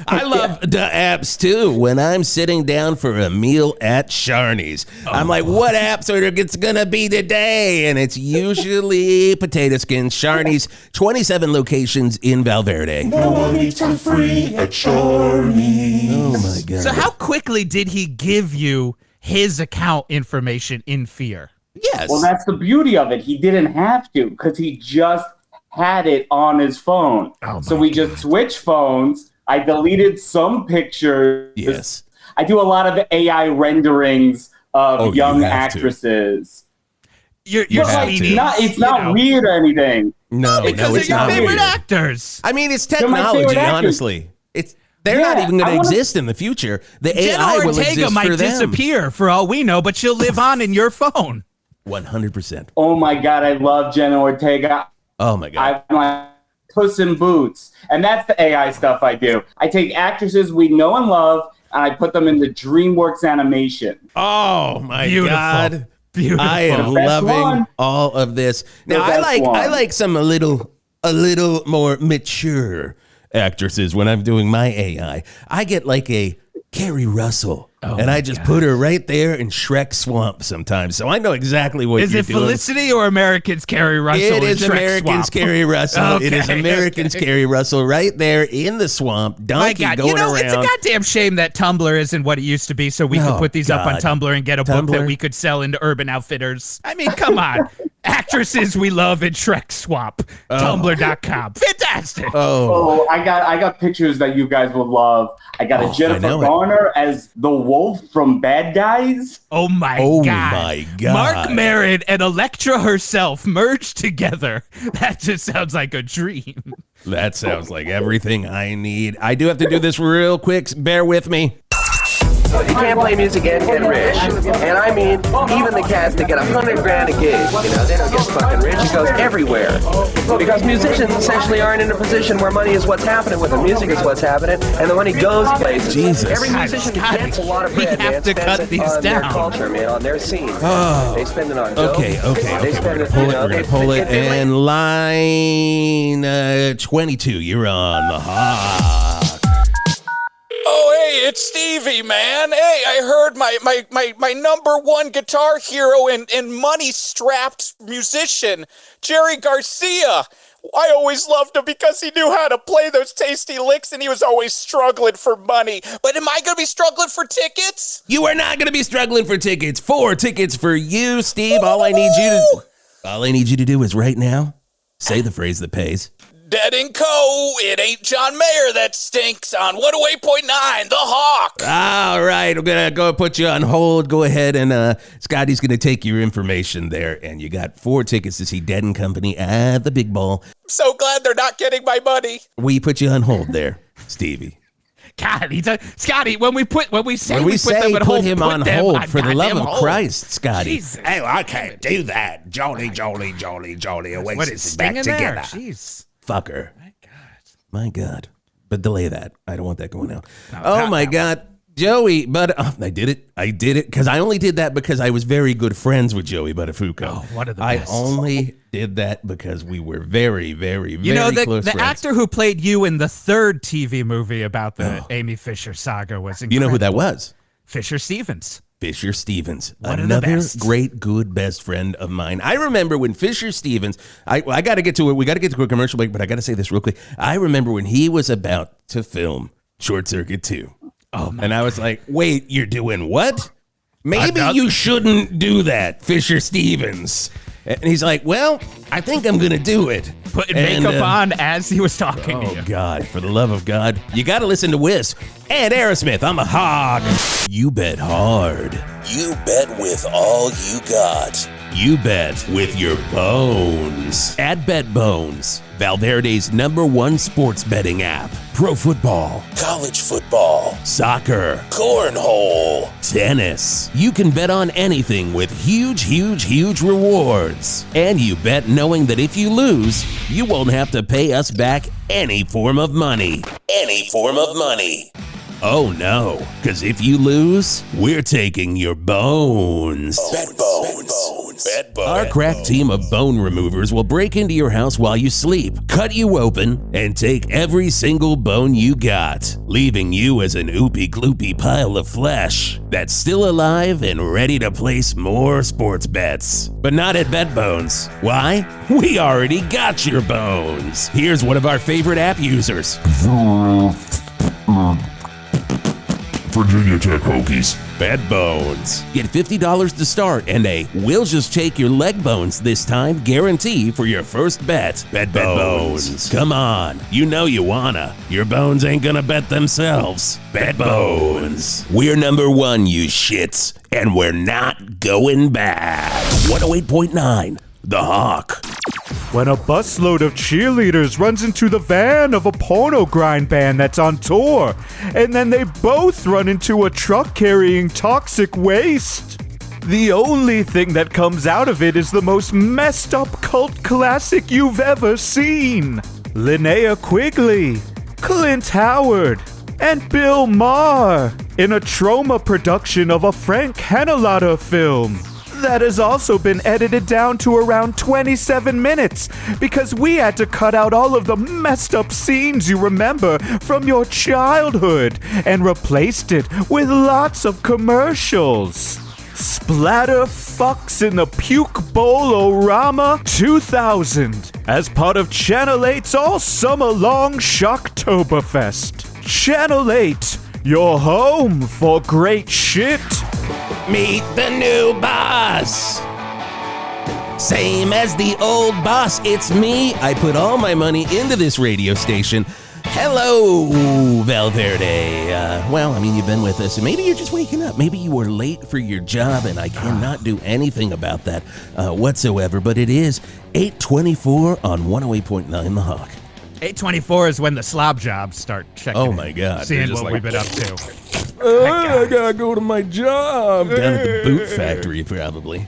I love the apps too. When I'm sitting down for a meal at Sharnie's, I'm like, what apps are it's gonna be today? And it's usually potato skins. Sharnie's, 27 locations in Val Verde. No eats for free at Sharnie's. Oh my God. So how quickly did he give you his account information in fear? Yes. Well, that's the beauty of it. He didn't have to because he just had it on his phone. So we just switched phones. I deleted some pictures. Yes. I do a lot of AI renderings of young actresses. It's not weird or anything. No, because it's they're your not favorite weird. actors. I mean, it's technology, honestly. They're not even going to exist in the future. The AI will exist Ortega might for them. disappear for all we know, but she'll live on in your phone. 100%. Oh my God, I love Jenna Ortega. Oh my God. I'm like Puss in Boots. And that's the AI stuff I do. I take actresses we know and love, and I put them into DreamWorks animation. Oh my God. Beautiful. I am loving all of this. Now, I like some a little more mature actresses when I'm doing my AI. I get like a Carrie Russell, and I just put her right there in Shrek Swamp sometimes. So I know exactly what you're doing. Is it Felicity or Americans Carrie Russell? It is Americans Carrie Russell. Okay, it is Americans Carrie Russell right there in the swamp. Donkey going around. It's a goddamn shame that Tumblr isn't what it used to be, so we could put these up on Tumblr and get a book that we could sell into Urban Outfitters. I mean, come on. Actresses we love in Shrek Swamp. Tumblr.com. Fantastic. Oh, I got pictures that you guys will love. I got a Jennifer Garner as the wolf from Bad Guys. Oh my God. Mark Maron and Elektra herself merged together. That just sounds like a dream. That sounds like everything I need. I do have to do this real quick. Bear with me. You can't play music and get rich. And I mean, even the cats that get $100,000 a gig, they don't get fucking rich. It goes everywhere. Because musicians essentially aren't in a position where money is what's happening with them. Music is what's happening, and the money goes places. Jesus. Every musician gets a lot of bread, man. To cut these on down. their culture, man, on their scene. They spend it on dope. Okay. We're gonna pull it. And line 22, you're on the Hawk. Oh, hey, it's Stevie, man. Hey, I heard my number one guitar hero and money-strapped musician, Jerry Garcia. I always loved him because he knew how to play those tasty licks, and he was always struggling for money. But am I going to be struggling for tickets? You are not going to be struggling for tickets. 4 tickets for you, Steve. Woo! All I need you to do is right now say the phrase that pays. Dead and Co. It ain't John Mayer that stinks on 108.9 The Hawk. All right, I'm going to go put you on hold. Go ahead, and Scotty's going to take your information there. And you got 4 tickets to see Dead and Company at the Big Ball. I'm so glad they're not getting my money. We put you on hold there, Stevie. God, Scotty, when we put him on hold, for the love of Christ, Scotty. Jesus. Hey, I can't do that. Jolly, Oasis back together. Jeez. Fucker. My God. But delay that. I don't want that going out. Oh, my God. Joey, but I did it because I only did that because I was very good friends with Joey Buttafuoco. Oh, one of the best. I only did that because we were very, very, very close friends. The actor who played you in the 3rd TV movie about the Amy Fisher saga was incredible. You know who that was? Fisher Stevens. Fisher Stevens, another great, good, best friend of mine. I remember when Fisher Stevens, I got to get to it. We got to get to a commercial break, but I got to say this real quick. I remember when he was about to film Short Circuit 2. And I was like, wait, you're doing what? Maybe you shouldn't do that, Fisher Stevens. And he's like, well, I think I'm going to do it. Putting makeup on as he was talking to you. Oh, God, for the love of God. You got to listen to Whisp and Aerosmith. I'm a hog. You bet hard. You bet with all you got. You bet with your bones. At Bet Bones, Val Verde's #1 sports betting app. Pro football, college football, soccer, cornhole, tennis. You can bet on anything with huge, huge, huge rewards. And you bet knowing that if you lose, you won't have to pay us back any form of money. Any form of money. Oh no, because if you lose, we're taking your bones. Bet Bones. Bet Bones. Our crack team of bone removers will break into your house while you sleep, cut you open, and take every single bone you got, leaving you as an oopy-gloopy pile of flesh that's still alive and ready to place more sports bets. But not at Bet Bones. Why? We already got your bones. Here's one of our favorite app users. Virginia Tech Hokies. Bet Bones. Get $50 to start and a "we'll just take your leg bones this time" guarantee for your first bet. Bet Bones. Come on, you know you wanna. Your bones ain't gonna bet themselves. Bet Bones. We're #1, you shits, and we're not going back. 108.9, The Hawk. When a busload of cheerleaders runs into the van of a porno grind band that's on tour, and then they both run into a truck carrying toxic waste. The only thing that comes out of it is the most messed up cult classic you've ever seen. Linnea Quigley, Clint Howard, and Bill Maher in a trauma production of a Frank Henenlotter film that has also been edited down to around 27 minutes because we had to cut out all of the messed up scenes you remember from your childhood and replaced it with lots of commercials. Splatter fucks in the Puke Bowl-O-Rama 2000 as part of Channel 8's all summer long Shocktoberfest. Channel 8, your home for great shit. Meet the new boss. Same as the old boss, it's me. I put all my money into this radio station. Hello, Val Verde. Well, I mean, you've been with us, and maybe you're just waking up. Maybe you were late for your job, and I cannot do anything about that whatsoever. But it is 8:24 on 108.9 The Hawk. 8:24 is when the slob jobs start checking. Oh my God! Seeing what we've been up to. I gotta go to my job. Down at the boot factory, probably.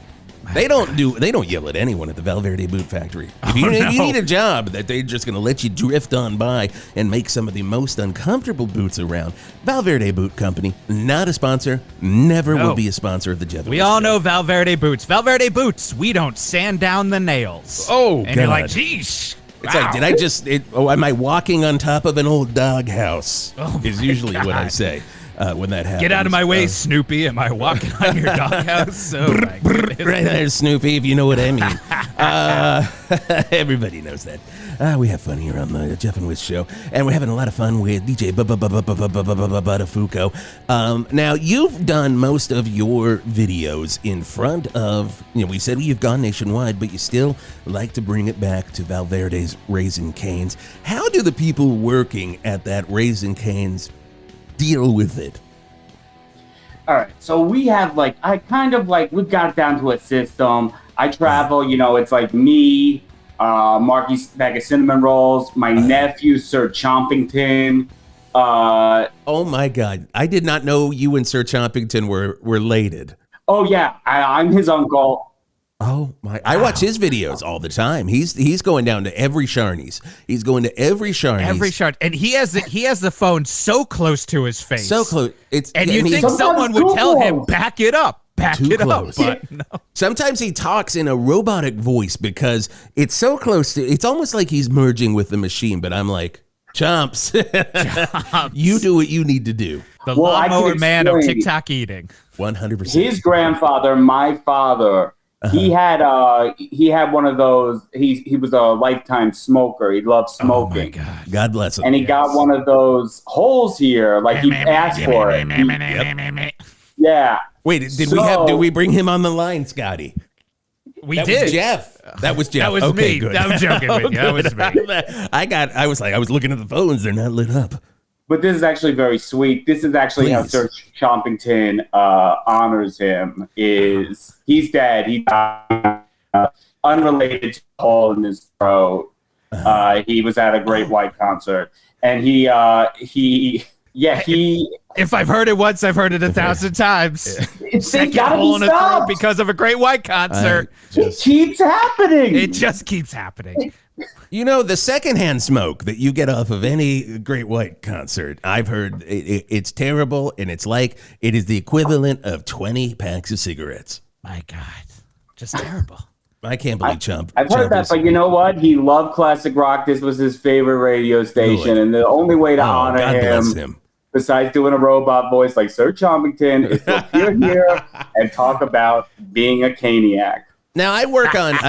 They don't yell at anyone at the Val Verde boot factory. If you need a job that they're just going to let you drift on by and make some of the most uncomfortable boots around, Val Verde Boot Company, not a sponsor, never will be a sponsor of the Geoff and We Whisp all show. know Val Verde Boots. Val Verde Boots, we don't sand down the nails. Oh, and God. you're like, geez. It's like, did I just, am I walking on top of an old doghouse? Is usually what I say. When that happens. Get out of my way, Snoopy. Am I walking on your doghouse? Oh, my goodness. Right there, Snoopy, if you know what I mean. Everybody knows that. We have fun here on the Geoff and Whisp show, and we're having a lot of fun with DJ Buttafuoco. Now, you've done most of your videos in front of, we said you've gone nationwide, but you still like to bring it back to Val Verde's Raising Cane's. How do the people working at that Raising Cane's deal with it? All right, so we have we've got it down to a system. I travel, it's like me, Marky's bag of cinnamon rolls, my nephew, Sir Chompington. Oh my God, I did not know you and Sir Chompington were related. Oh yeah, I'm his uncle. Oh my! I watch his videos all the time. He's going down to every Sharnies. He's going to every Sharnies. And he has the phone so close to his face. So close. You think someone would tell him, back it up. Back Too it close. up. But no. Sometimes he talks in a robotic voice because it's so close to. It's almost like he's merging with the machine. But I'm like, Chomps, you do what you need to do. The lawnmower man of TikTok eating. 100%. His grandfather, my father. He had one of those. He was a lifetime smoker. He loved smoking. Oh my God. God bless him. And he got one of those holes here, like he asked for it. Yeah. Wait, did we bring him on the line, Scotty? That was Jeff. That was Jeff. That was okay, me. Good. I'm joking with you. That was me. I was looking at the phones. They're not lit up. But this is actually very sweet. This is actually how Sir Chompington honors him. He's dead. He died unrelated to the hole in his throat. He was at a Great White concert, and he. If I've heard it once, I've heard it 1,000 times. It's Second hole in the throat because of a Great White concert. It keeps happening. It just keeps happening. The secondhand smoke that you get off of any Great White concert, I've heard it's terrible, and it's like it is the equivalent of 20 packs of cigarettes. My God, just terrible. I can't believe Chump. I've heard that, but you know what? He loved classic rock. This was his favorite radio station, and the only way to honor him, besides doing a robot voice like Sir Chompington, is to appear here and talk about being a Caniac. Now, I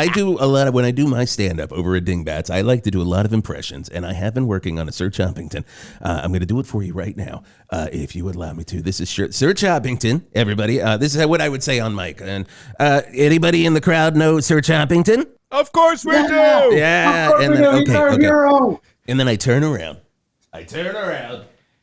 do a lot of, when I do my stand-up over at Dingbats, I like to do a lot of impressions, and I have been working on a Sir Chompington. I'm going to do it for you right now, if you would allow me to. This is Sir Chompington, everybody. This is what I would say on mic. And anybody in the crowd know Sir Chompington? Of course we do. Yeah. Of course we do. He's our hero. And then I turn around.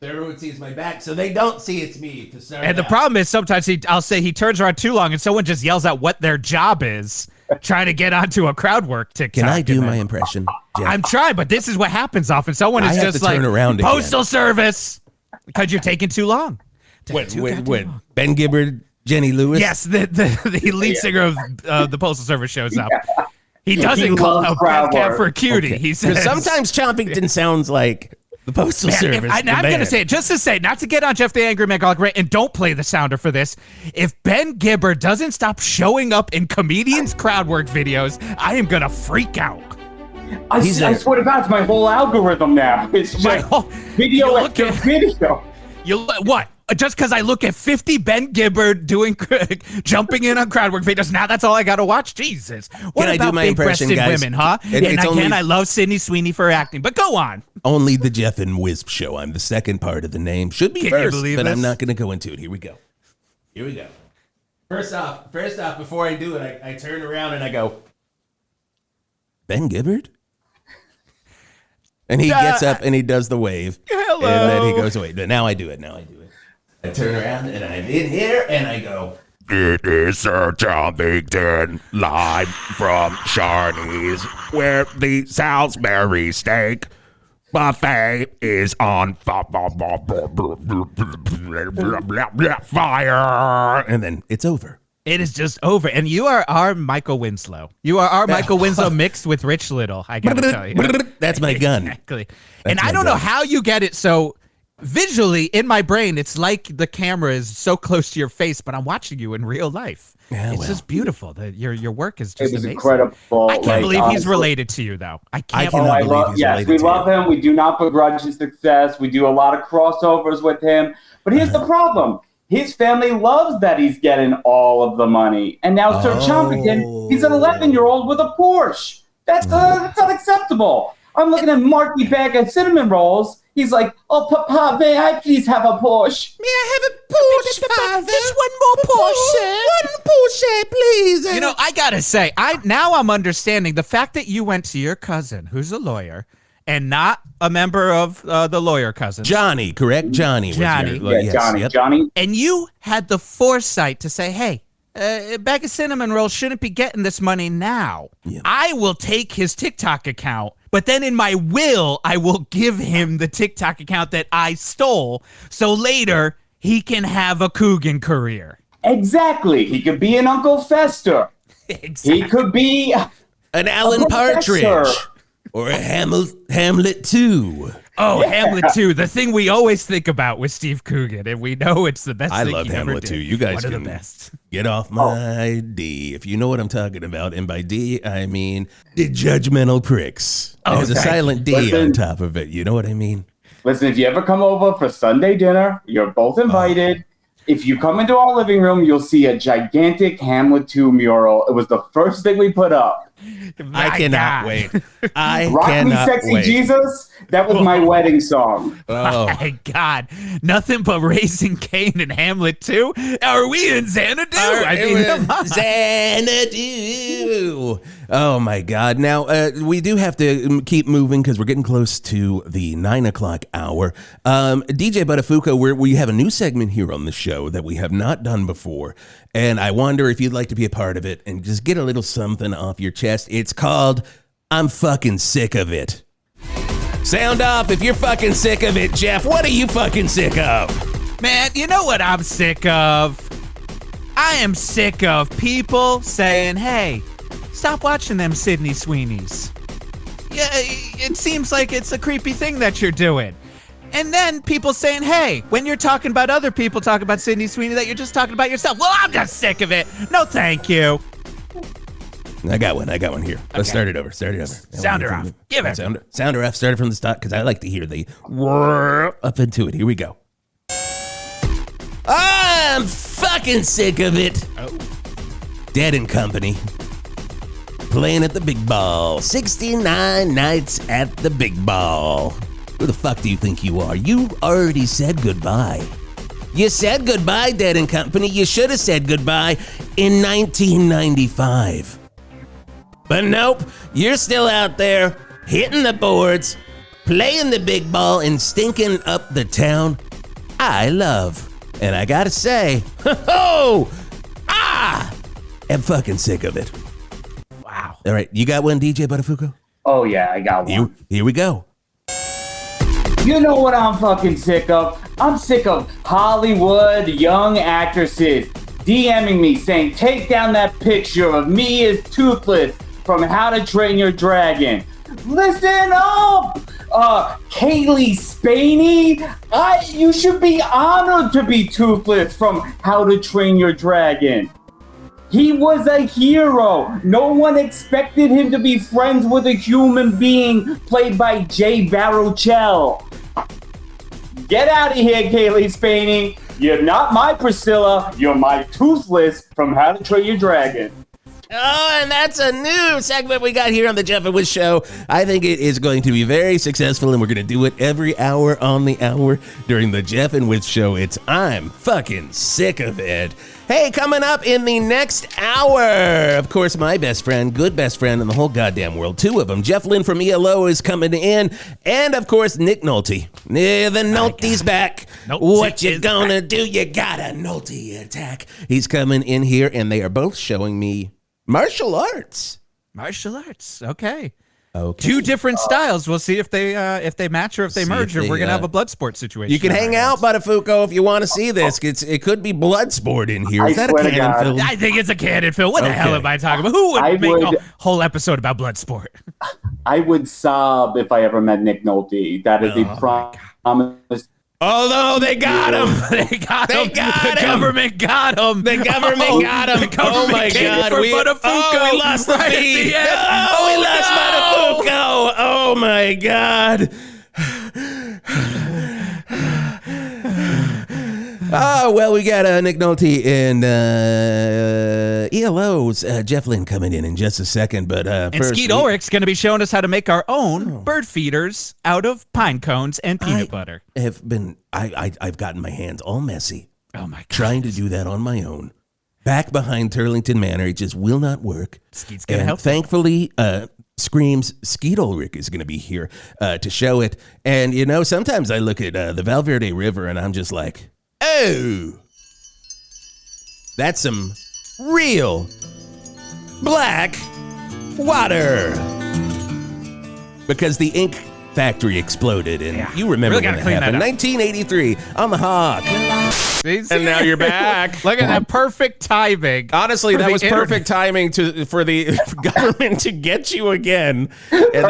Everyone sees my back, so they don't see it's me. And the problem is sometimes I'll say he turns around too long, and someone just yells out what their job is, trying to get onto a crowd work TikTok. Can I do my impression, Jeff? I'm trying, but this is what happens often. Someone is just like, postal service, because you're taking too long. What, Ben Gibbard, Jenny Lewis? Yes, the lead singer of the Postal Service shows up. He doesn't call out Cat for a cutie. Okay. He says, sometimes Chompington sounds like the Postal Service. I'm going to say it just to say, not to get on Jeff the Angry Man, and don't play the sounder for this. If Ben Gibbard doesn't stop showing up in comedians' crowd work videos, I am going to freak out. I swear to God, it's my whole algorithm now. It's just video after video. What? Just because I look at 50 Ben Gibbard jumping in on crowd work videos, now that's all I got to watch? Jesus. What Can about I do my impression, big-breasted guys? women, huh? I love Sydney Sweeney for acting, but go on. Only the Geoff and Whisp show. I'm the second part of the name. Should be first, but I'm not going to go into it. Here we go. First off, before I do it, I turn around and I go, Ben Gibbard? And he gets up and he does the wave. Hello. And then he goes away. But now I do it. I turn around and I'm in here and I go, It is Sir Chompington, live from Sharnies, where the Salisbury steak buffet is on fire. And then it's over. It is just over. And you are our Michael Winslow. You are our Michael Winslow mixed with Rich Little, I gotta tell you. That's my gun. Exactly. And I don't know how you get it so visually in my brain. It's like the camera is so close to your face, but I'm watching you in real life. Yeah, it's just beautiful. Your work is just amazing. Incredible. I can't believe he's related to you, though. I cannot believe he's related to you. We love him. We do not begrudge his success. We do a lot of crossovers with him. But here's the problem. His family loves that he's getting all of the money. And now Sir Chompigan, he's an 11-year-old with a Porsche. That's unacceptable. I'm looking at Marky bag of cinnamon rolls. He's like, oh, Papa, may I please have a Porsche? May I have a Porsche, Father? Just one more Porsche. One Porsche, please. You know, I gotta say, I'm understanding the fact that you went to your cousin, who's a lawyer, and not a member of the lawyer cousins. Johnny, correct? Johnny. Johnny. Johnny. And you had the foresight to say, hey, a bag of cinnamon rolls shouldn't be getting this money now. Yeah. I will take his TikTok account, but then in my will, I will give him the TikTok account that I stole, so later he can have a Coogan career. Exactly. He could be an Uncle Fester. Exactly. He could be an Alan Partridge. Or a Hamlet 2. Oh, yeah. Hamlet 2, the thing we always think about with Steve Coogan, and we know it's the best thing he ever did. I love Hamlet 2. You guys can get off my D, if you know what I'm talking about. And by D, I mean the judgmental pricks. There's a silent D on top of it. You know what I mean? Listen, if you ever come over for Sunday dinner, you're both invited. If you come into our living room, you'll see a gigantic Hamlet 2 mural. It was the first thing we put up. I cannot wait. Rock Me Sexy Jesus, that was my wedding song. Oh my God. Nothing but Raising Cain and Hamlet 2? Are we in Xanadu? Xanadu. Oh my God. Now, we do have to keep moving because we're getting close to the 9 o'clock hour. DJ Buttafuoco, we have a new segment here on the show that we have not done before. And I wonder if you'd like to be a part of it and just get a little something off your chest. It's called I'm Fucking Sick of It. Sound off if you're fucking sick of it, Geoff. What are you fucking sick of? Man, you know what I'm sick of? I am sick of people saying, hey, stop watching them Sydney Sweeneys. Yeah, it seems like it's a creepy thing that you're doing. And then people saying, hey, when you're talking about other people talking about Sydney Sweeney, that you're just talking about yourself. Well, I'm just sick of it. No, thank you. I got one here. Let's start it over. Sound her off. Give it. Sound her off. Start it from the start because I like to hear the up into it. Here we go. I'm fucking sick of it. Oh. Dead and Company. Playing at the Big Ball. 69 nights at the Big Ball. Who the fuck do you think you are? You already said goodbye. You said goodbye, Dead and Company. You should have said goodbye in 1995. But nope, you're still out there hitting the boards, playing the big ball, and stinking up the town I love. And I gotta say, I'm fucking sick of it. Wow. All right, you got one, DJ Buttafuoco? Oh yeah, I got one. Here we go. You know what I'm fucking sick of? I'm sick of Hollywood young actresses DMing me saying, take down that picture of me as Toothless from How to Train Your Dragon. Listen up! Kaylee Spaney, you should be honored to be Toothless from How to Train Your Dragon. He was a hero. No one expected him to be friends with a human being played by Jay Baruchel. Get out of here, Kaylee Spaney. You're not my Priscilla. You're my Toothless from How to Train Your Dragon. Oh, and that's a new segment we got here on the Geoff and Whisp Show. I think it is going to be very successful, and we're going to do it every hour on the hour during the Geoff and Whisp Show. It's I'm fucking sick of it. Hey, coming up in the next hour, of course, my best friend, good best friend in the whole goddamn world, two of them. Jeff Lynne from ELO is coming in, and of course, Nick Nolte. Yeah, the Nolte's back. What you gonna do? You got a Nolte attack. He's coming in here, and they are both showing me martial arts. Martial arts, okay. Okay. Two different styles. We'll see if they match or if they merge, or if we're gonna have a blood sport situation. You can hang out, Buttafuoco, if you want to see this. It could be blood sport in here. Is that a canon film? I think it's a canon film. What the hell am I talking about? Who would make a whole episode about blood sport? I would sob if I ever met Nick Nolte. That is a promise. Oh no, they got him! They got him! The government got him! The government got him! Oh my God! We lost the feed! We lost Buttafuoco! Oh my God! Oh, well, we got Nick Nolte and ELO's Jeff Lynne coming in just a second. But and Skeet Ulrich's going to be showing us how to make our own bird feeders out of pine cones and peanut butter. I've gotten my hands all messy. Oh, my God. Trying to do that on my own. Back behind Turlington Manor, it just will not work. Skeet's going to help. Thankfully, Scream's Skeet Ulrich is going to be here to show it. And, you know, sometimes I look at the Val Verde River and I'm just like, oh, that's some real black water. Because the ink factory exploded, and you remember when it happened. 1983 on the Hawk. And now you're back. Look at that perfect timing. Honestly, that was perfect timing for the government to get you again. And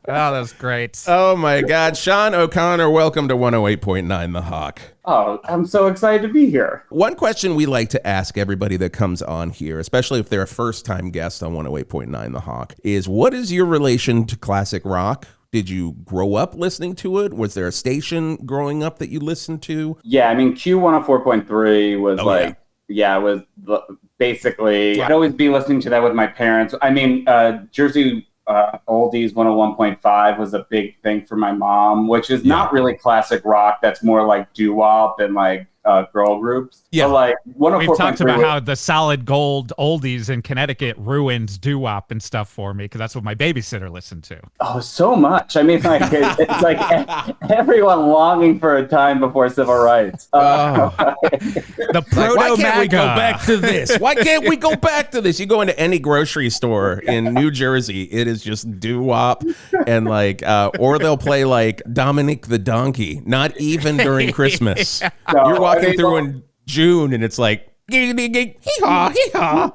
oh, that's great. Oh, my God. Sean O'Connor, welcome to 108.9 The Hawk. Oh, I'm so excited to be here. One question we like to ask everybody that comes on here, especially if they're a first-time guest on 108.9 The Hawk, is what is your relation to classic rock? Did you grow up listening to it? Was there a station growing up that you listened to? Yeah, I mean, Q104.3 was it was basically, I'd always be listening to that with my parents. I mean, Jersey Oldies 101.5 was a big thing for my mom, which is not really classic rock. That's more like doo-wop and like girl groups. Yeah, but like 104.3. We've talked about how the solid gold oldies in Connecticut ruined doo-wop and stuff for me because that's what my babysitter listened to. Oh, so much. I mean, it's like everyone longing for a time before civil rights. The proto why can't we go back to this? Why can't we go back to this? You go into any grocery store in New Jersey, it is just doo-wop and like, or they'll play like Dominic the Donkey. Not even during Christmas. No, you're walking through in June and it's like, hee-haw, hee-haw.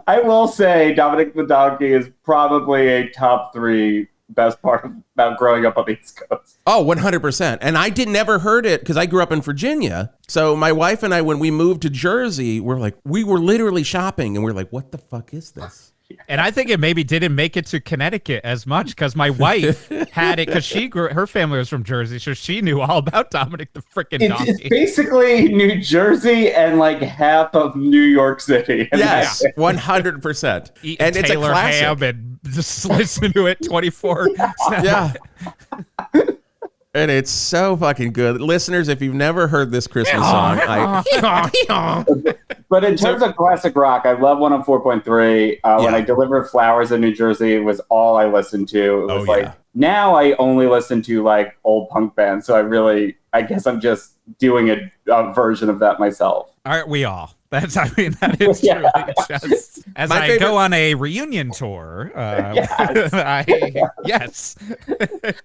I will say Dominic the Donkey is probably a top 3 best part about growing up on the East Coast. Oh, 100%. And I never heard it because I grew up in Virginia. So my wife and I, when we moved to Jersey, we were literally shopping and we're like, what the fuck is this? And I think it maybe didn't make it to Connecticut as much because my wife had it because her family was from Jersey, so she knew all about Dominic the frickin' Donkey. It's basically New Jersey and like half of New York City. Yes, 100%. And it's a Taylor classic. ham and just listen to it 24/7. Yeah. And it's so fucking good. Listeners, if you've never heard this Christmas song, But in terms of classic rock, I love 104.3. When I delivered flowers in New Jersey, it was all I listened to. It was now I only listen to like old punk bands. So I guess I'm just doing a version of that myself. Aren't we all? That is truly just as I go on a reunion tour. Yes.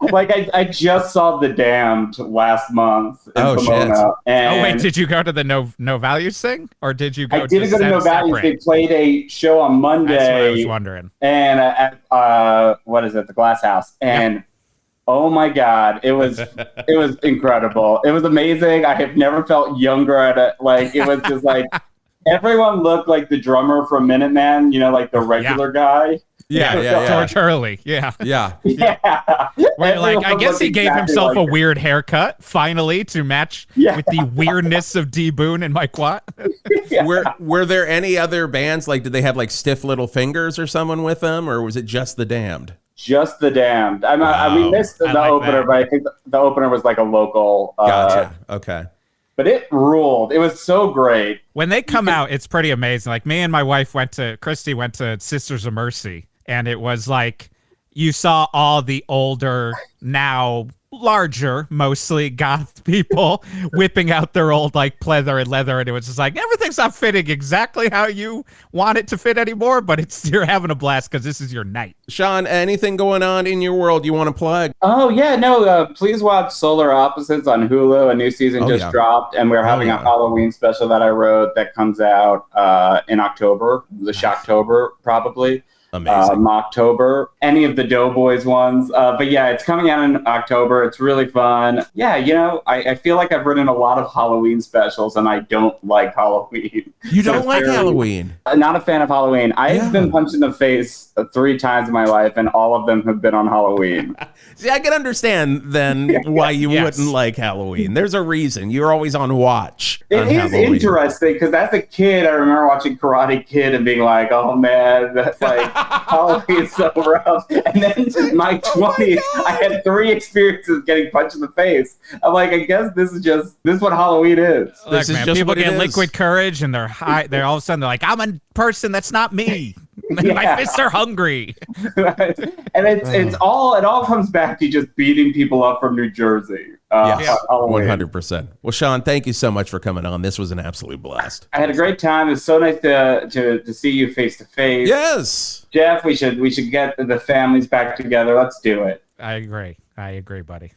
Like I just saw The Damned last month in Pomona. And wait, did you go to the No Values thing, or did you go? I didn't go to No Values. They played a show on Monday. That's what I was wondering. And at what is it? The Glass House. And oh my God, it was incredible. It was amazing. I have never felt younger at it. Like it was just like. Everyone looked like the drummer from Minutemen, like the regular guy. Yeah. George Hurley. Yeah. Where, like, I guess he gave himself a weird haircut, finally, to match with the weirdness of D. Boone and Mike Watt. Were there any other bands? Like, did they have, like, Stiff Little Fingers or someone with them? Or was it just The Damned? Just The Damned. We missed the opener, but I think the opener was, like, a local. Gotcha. Okay. But it ruled. It was so great. When they come out, it's pretty amazing. Like me and my wife Christy went to Sisters of Mercy, and it was like you saw all the older, now larger, mostly goth people whipping out their old like pleather and leather, and it was just like everything's not fitting exactly how you want it to fit anymore, but you're having a blast because this is your night. Sean, anything going on in your world you want to plug? Oh yeah, no. Please watch Solar Opposites on Hulu. A new season just dropped, and we're having a Halloween special that I wrote that comes out in October, the Shocktober probably. Amazing. Mocktober, any of the Doughboys ones. But yeah, it's coming out in October. It's really fun. Yeah, you know, I feel like I've written a lot of Halloween specials, and I don't like Halloween. You don't like Halloween? Not a fan of Halloween. I've been punched in the face 3 times in my life, and all of them have been on Halloween. See, I can understand then why you wouldn't like Halloween. There's a reason. You're always on watch. It is interesting because as a kid, I remember watching Karate Kid and being like, oh man, that's like Halloween's so rough. And then in my 20s, I had 3 experiences getting punched in the face. I'm like, I guess this is what Halloween is. Look, man, people get liquid courage and they're high. They're all of a sudden they're like, I'm a person that's not me. My fists are hungry. And it all comes back to just beating people up from New Jersey. 100%. Well, Sean, thank you so much for coming on. This was an absolute blast. I had a great time. It was so nice to see you face to face. Yes, Geoff, we should get the families back together. Let's do it. I agree, buddy.